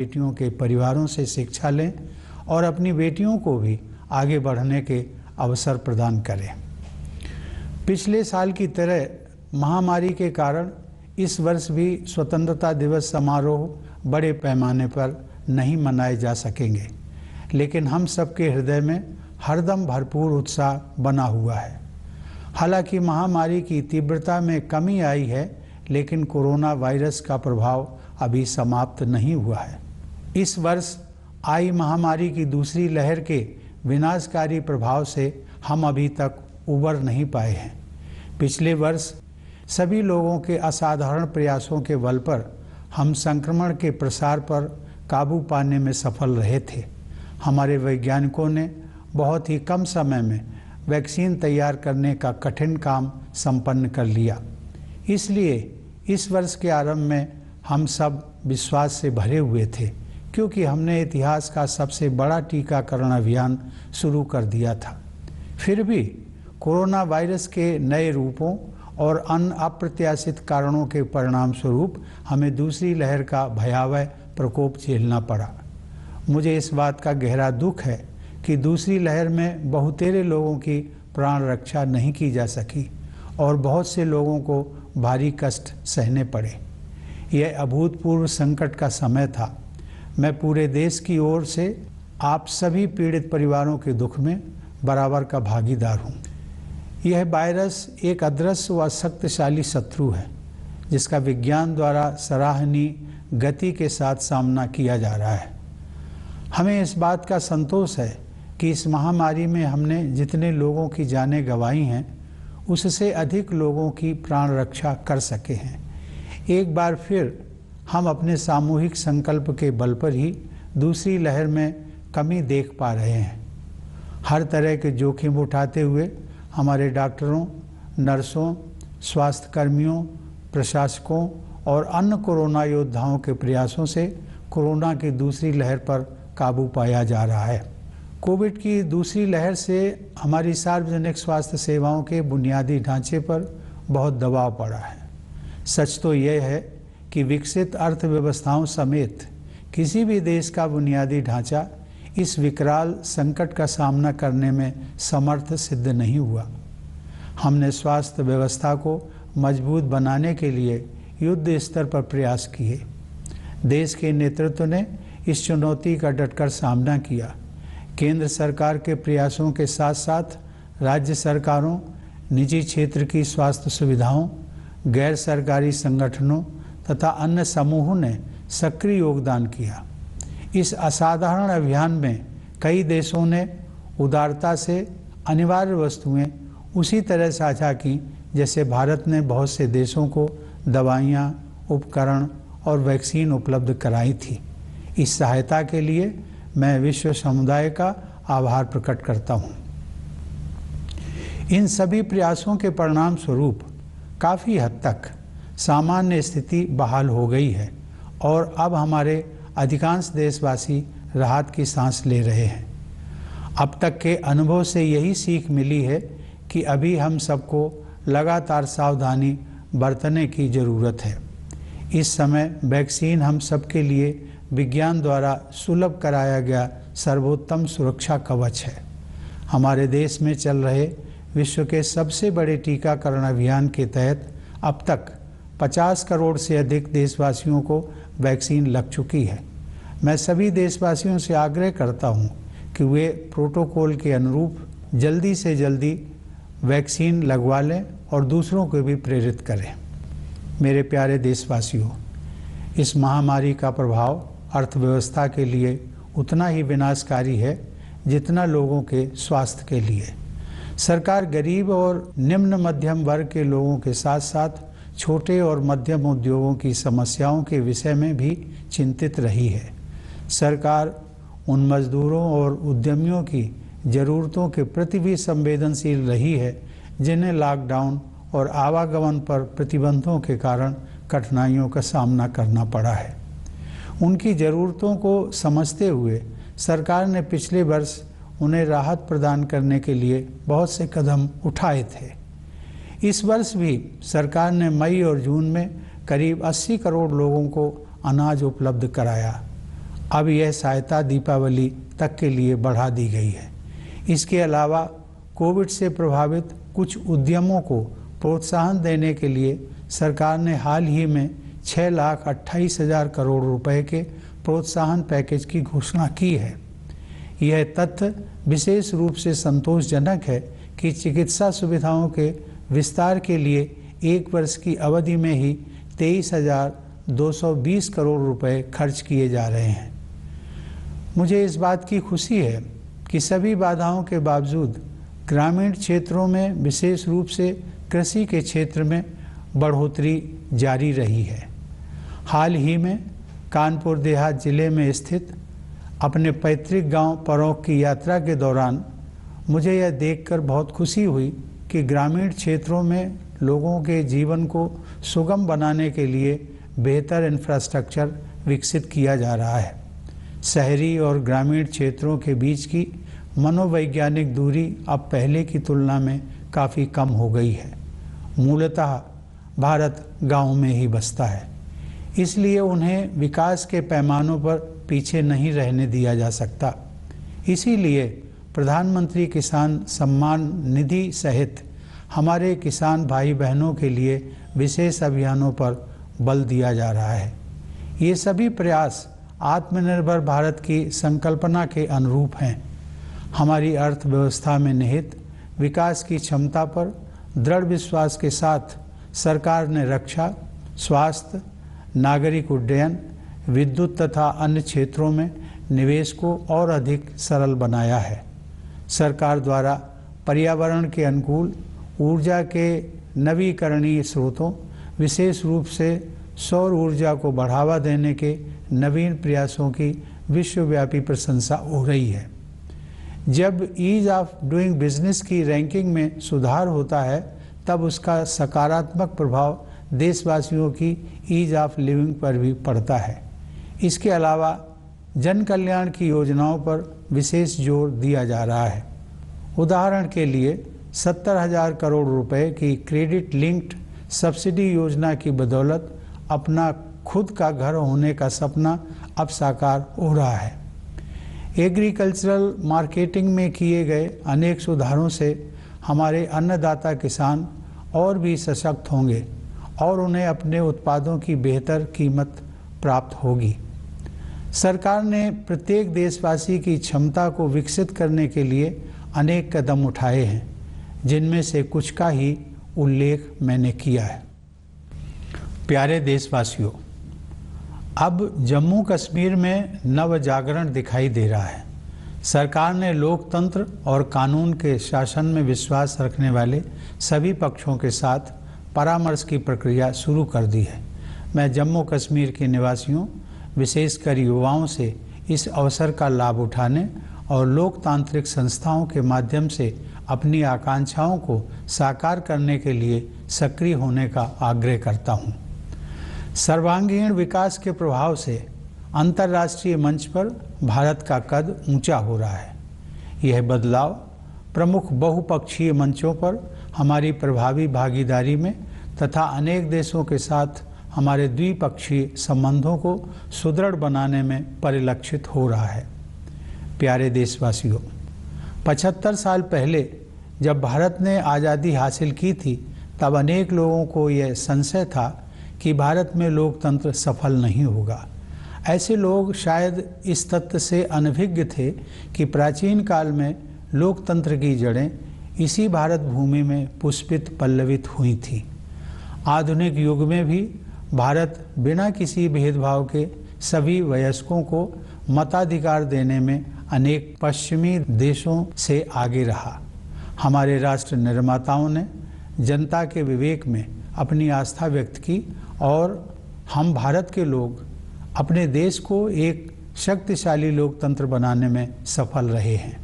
बेटियों के परिवारों से शिक्षा लें और अपनी बेटियों को भी आगे बढ़ने के अवसर प्रदान करें। पिछले साल की तरह महामारी के कारण इस वर्ष भी स्वतंत्रता दिवस समारोह बड़े पैमाने पर नहीं मनाए जा सकेंगे, लेकिन हम सबके हृदय में हरदम भरपूर उत्साह बना हुआ है। हालांकि महामारी की तीव्रता में कमी आई है, लेकिन कोरोना वायरस का प्रभाव अभी समाप्त नहीं हुआ है। इस वर्ष आई महामारी की दूसरी लहर के विनाशकारी प्रभाव से हम अभी तक उबर नहीं पाए हैं। पिछले वर्ष सभी लोगों के असाधारण प्रयासों के बल पर हम संक्रमण के प्रसार पर काबू पाने में सफल रहे थे। हमारे वैज्ञानिकों ने बहुत ही कम समय में वैक्सीन तैयार करने का कठिन काम संपन्न कर लिया। इसलिए इस वर्ष के आरंभ में हम सब विश्वास से भरे हुए थे, क्योंकि हमने इतिहास का सबसे बड़ा टीकाकरण अभियान शुरू कर दिया था। फिर भी कोरोना वायरस के नए रूपों और अन्य अप्रत्याशित कारणों के परिणाम स्वरूप हमें दूसरी लहर का भयावह प्रकोप झेलना पड़ा। मुझे इस बात का गहरा दुख है कि दूसरी लहर में बहुतेरे लोगों की प्राण रक्षा नहीं की जा सकी और बहुत से लोगों को भारी कष्ट सहने पड़े। यह अभूतपूर्व संकट का समय था। मैं पूरे देश की ओर से आप सभी पीड़ित परिवारों के दुख में बराबर का भागीदार हूँ। यह वायरस एक अदृश्य व शक्तिशाली शत्रु है, जिसका विज्ञान द्वारा सराहनीय गति के साथ सामना किया जा रहा है। हमें इस बात का संतोष है कि इस महामारी में हमने जितने लोगों की जानें गंवाई हैं, उससे अधिक लोगों की प्राण रक्षा कर सके हैं। एक बार फिर हम अपने सामूहिक संकल्प के बल पर ही दूसरी लहर में कमी देख पा रहे हैं। हर तरह के जोखिम उठाते हुए हमारे डॉक्टरों, नर्सों, स्वास्थ्य कर्मियों, प्रशासकों और अन्य कोरोना योद्धाओं के प्रयासों से कोरोना की दूसरी लहर पर काबू पाया जा रहा है। कोविड की दूसरी लहर से हमारी सार्वजनिक स्वास्थ्य सेवाओं के बुनियादी ढांचे पर बहुत दबाव पड़ा है। सच तो यह है कि विकसित अर्थव्यवस्थाओं समेत किसी भी देश का बुनियादी ढांचा इस विकराल संकट का सामना करने में समर्थ सिद्ध नहीं हुआ। हमने स्वास्थ्य व्यवस्था को मजबूत बनाने के लिए युद्ध स्तर पर प्रयास किए। देश के नेतृत्व ने इस चुनौती का डटकर सामना किया। केंद्र सरकार के प्रयासों के साथ साथ राज्य सरकारों, निजी क्षेत्र की स्वास्थ्य सुविधाओं, गैर सरकारी संगठनों तथा अन्य समूहों ने सक्रिय योगदान किया। इस असाधारण अभियान में कई देशों ने उदारता से अनिवार्य वस्तुएं उसी तरह साझा की जैसे भारत ने बहुत से देशों को दवाइयाँ, उपकरण और वैक्सीन उपलब्ध कराई थी। इस सहायता के लिए मैं विश्व समुदाय का आभार प्रकट करता हूँ। इन सभी प्रयासों के परिणाम स्वरूप काफ़ी हद तक सामान्य स्थिति बहाल हो गई है और अब हमारे अधिकांश देशवासी राहत की सांस ले रहे हैं। अब तक के अनुभव से यही सीख मिली है कि अभी हम सबको लगातार सावधानी बरतने की ज़रूरत है। इस समय वैक्सीन हम सबके लिए विज्ञान द्वारा सुलभ कराया गया सर्वोत्तम सुरक्षा कवच है। हमारे देश में चल रहे विश्व के सबसे बड़े टीकाकरण अभियान के तहत अब तक 50 करोड़ से अधिक देशवासियों को वैक्सीन लग चुकी है। मैं सभी देशवासियों से आग्रह करता हूं कि वे प्रोटोकॉल के अनुरूप जल्दी से जल्दी वैक्सीन लगवा लें और दूसरों को भी प्रेरित करें। मेरे प्यारे देशवासियों, इस महामारी का प्रभाव अर्थव्यवस्था के लिए उतना ही विनाशकारी है जितना लोगों के स्वास्थ्य के लिए। सरकार गरीब और निम्न मध्यम वर्ग के लोगों के साथ साथ छोटे और मध्यम उद्योगों की समस्याओं के विषय में भी चिंतित रही है। सरकार उन मजदूरों और उद्यमियों की ज़रूरतों के प्रति भी संवेदनशील रही है जिन्हें लॉकडाउन और आवागमन पर प्रतिबंधों के कारण कठिनाइयों का सामना करना पड़ा है। उनकी ज़रूरतों को समझते हुए सरकार ने पिछले वर्ष उन्हें राहत प्रदान करने के लिए बहुत से कदम उठाए थे। इस वर्ष भी सरकार ने मई और जून में करीब 80 करोड़ लोगों को अनाज उपलब्ध कराया। अब यह सहायता दीपावली तक के लिए बढ़ा दी गई है। इसके अलावा कोविड से प्रभावित कुछ उद्यमों को प्रोत्साहन देने के लिए सरकार ने हाल ही में 6,28,000 करोड़ रुपए के प्रोत्साहन पैकेज की घोषणा की है। यह तथ्य विशेष रूप से संतोषजनक है कि चिकित्सा सुविधाओं के विस्तार के लिए 1 वर्ष की अवधि में ही 23,220 करोड़ रुपए खर्च किए जा रहे हैं। मुझे इस बात की खुशी है कि सभी बाधाओं के बावजूद ग्रामीण क्षेत्रों में, विशेष रूप से कृषि के क्षेत्र में बढ़ोतरी जारी रही है। हाल ही में कानपुर देहात जिले में स्थित अपने पैतृक गांव परौख की यात्रा के दौरान मुझे यह देखकर बहुत खुशी हुई कि ग्रामीण क्षेत्रों में लोगों के जीवन को सुगम बनाने के लिए बेहतर इंफ्रास्ट्रक्चर विकसित किया जा रहा है। शहरी और ग्रामीण क्षेत्रों के बीच की मनोवैज्ञानिक दूरी अब पहले की तुलना में काफ़ी कम हो गई है। मूलतः भारत गांव में ही बसता है, इसलिए उन्हें विकास के पैमानों पर पीछे नहीं रहने दिया जा सकता। इसीलिए प्रधानमंत्री किसान सम्मान निधि सहित हमारे किसान भाई बहनों के लिए विशेष अभियानों पर बल दिया जा रहा है। ये सभी प्रयास आत्मनिर्भर भारत की संकल्पना के अनुरूप हैं। हमारी अर्थव्यवस्था में निहित विकास की क्षमता पर दृढ़ विश्वास के साथ सरकार ने रक्षा, स्वास्थ्य, नागरिक उड्डयन, विद्युत तथा अन्य क्षेत्रों में निवेश को और अधिक सरल बनाया है। सरकार द्वारा पर्यावरण के अनुकूल ऊर्जा के नवीकरणीय स्रोतों, विशेष रूप से सौर ऊर्जा को बढ़ावा देने के नवीन प्रयासों की विश्वव्यापी प्रशंसा हो रही है। जब ईज ऑफ डूइंग बिजनेस की रैंकिंग में सुधार होता है, तब उसका सकारात्मक प्रभाव देशवासियों की ईज ऑफ लिविंग पर भी पड़ता है। इसके अलावा जन कल्याण की योजनाओं पर विशेष जोर दिया जा रहा है। उदाहरण के लिए 70,000 करोड़ रुपए की क्रेडिट लिंक्ड सब्सिडी योजना की बदौलत अपना खुद का घर होने का सपना अब साकार हो रहा है। एग्रीकल्चरल मार्केटिंग में किए गए अनेक सुधारों से हमारे अन्नदाता किसान और भी सशक्त होंगे और उन्हें अपने उत्पादों की बेहतर कीमत प्राप्त होगी। सरकार ने प्रत्येक देशवासी की क्षमता को विकसित करने के लिए अनेक कदम उठाए हैं, जिनमें से कुछ का ही उल्लेख मैंने किया है। प्यारे देशवासियों, अब जम्मू कश्मीर में नव जागरण दिखाई दे रहा है। सरकार ने लोकतंत्र और कानून के शासन में विश्वास रखने वाले सभी पक्षों के साथ परामर्श की प्रक्रिया शुरू कर दी है। मैं जम्मू कश्मीर के निवासियों, विशेषकर युवाओं से इस अवसर का लाभ उठाने और लोकतांत्रिक संस्थाओं के माध्यम से अपनी आकांक्षाओं को साकार करने के लिए सक्रिय होने का आग्रह करता हूँ। सर्वांगीण विकास के प्रभाव से अंतर्राष्ट्रीय मंच पर भारत का कद ऊंचा हो रहा है। यह बदलाव प्रमुख बहुपक्षीय मंचों पर हमारी प्रभावी भागीदारी में तथा अनेक देशों के साथ हमारे द्विपक्षीय संबंधों को सुदृढ़ बनाने में परिलक्षित हो रहा है। प्यारे देशवासियों, 75 साल पहले जब भारत ने आज़ादी हासिल की थी, तब अनेक लोगों को यह संशय था कि भारत में लोकतंत्र सफल नहीं होगा। ऐसे लोग शायद इस तथ्य से अनभिज्ञ थे कि प्राचीन काल में लोकतंत्र की जड़ें इसी भारत भूमि में पुष्पित पल्लवित हुई थी। आधुनिक युग में भी भारत बिना किसी भेदभाव के सभी वयस्कों को मताधिकार देने में अनेक पश्चिमी देशों से आगे रहा। हमारे राष्ट्र निर्माताओं ने जनता के विवेक में अपनी आस्था व्यक्त की और हम भारत के लोग अपने देश को एक शक्तिशाली लोकतंत्र बनाने में सफल रहे हैं।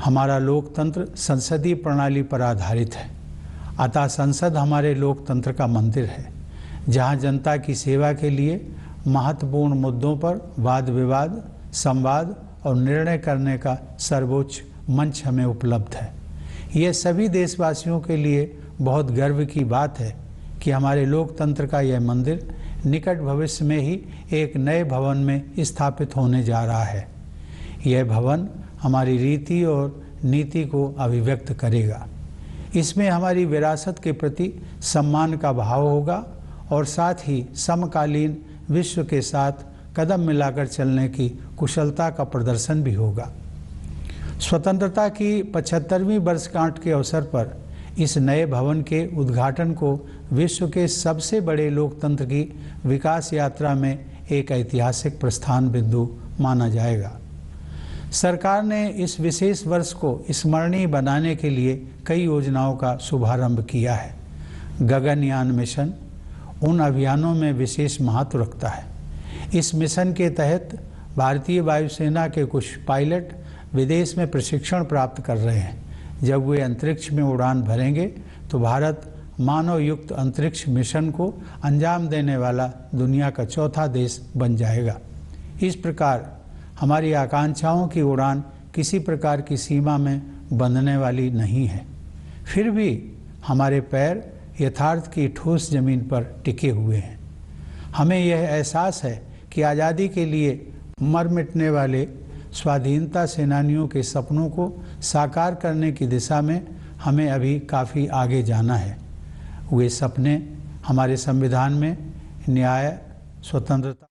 हमारा लोकतंत्र संसदीय प्रणाली पर आधारित है, अतः संसद हमारे लोकतंत्र का मंदिर है, जहां जनता की सेवा के लिए महत्वपूर्ण मुद्दों पर वाद विवाद, संवाद और निर्णय करने का सर्वोच्च मंच हमें उपलब्ध है। ये सभी देशवासियों के लिए बहुत गर्व की बात है कि हमारे लोकतंत्र का यह मंदिर निकट भविष्य में ही एक नए भवन में स्थापित होने जा रहा है। यह भवन हमारी रीति और नीति को अभिव्यक्त करेगा। इसमें हमारी विरासत के प्रति सम्मान का भाव होगा और साथ ही समकालीन विश्व के साथ कदम मिलाकर चलने की कुशलता का प्रदर्शन भी होगा। स्वतंत्रता की 75वीं वर्षगांठ के अवसर पर इस नए भवन के उद्घाटन को विश्व के सबसे बड़े लोकतंत्र की विकास यात्रा में एक ऐतिहासिक प्रस्थान बिंदु माना जाएगा। सरकार ने इस विशेष वर्ष को स्मरणीय बनाने के लिए कई योजनाओं का शुभारंभ किया है। गगनयान मिशन उन अभियानों में विशेष महत्व रखता है। इस मिशन के तहत भारतीय वायुसेना के कुछ पायलट विदेश में प्रशिक्षण प्राप्त कर रहे हैं। जब वे अंतरिक्ष में उड़ान भरेंगे तो भारत मानव युक्त अंतरिक्ष मिशन को अंजाम देने वाला दुनिया का चौथा देश बन जाएगा। इस प्रकार हमारी आकांक्षाओं की उड़ान किसी प्रकार की सीमा में बंधने वाली नहीं है। फिर भी हमारे पैर यथार्थ की ठोस जमीन पर टिके हुए हैं। हमें यह एहसास है कि आज़ादी के लिए मर मिटने वाले स्वाधीनता सेनानियों के सपनों को साकार करने की दिशा में हमें अभी काफ़ी आगे जाना है। वे सपने हमारे संविधान में न्याय, स्वतंत्रता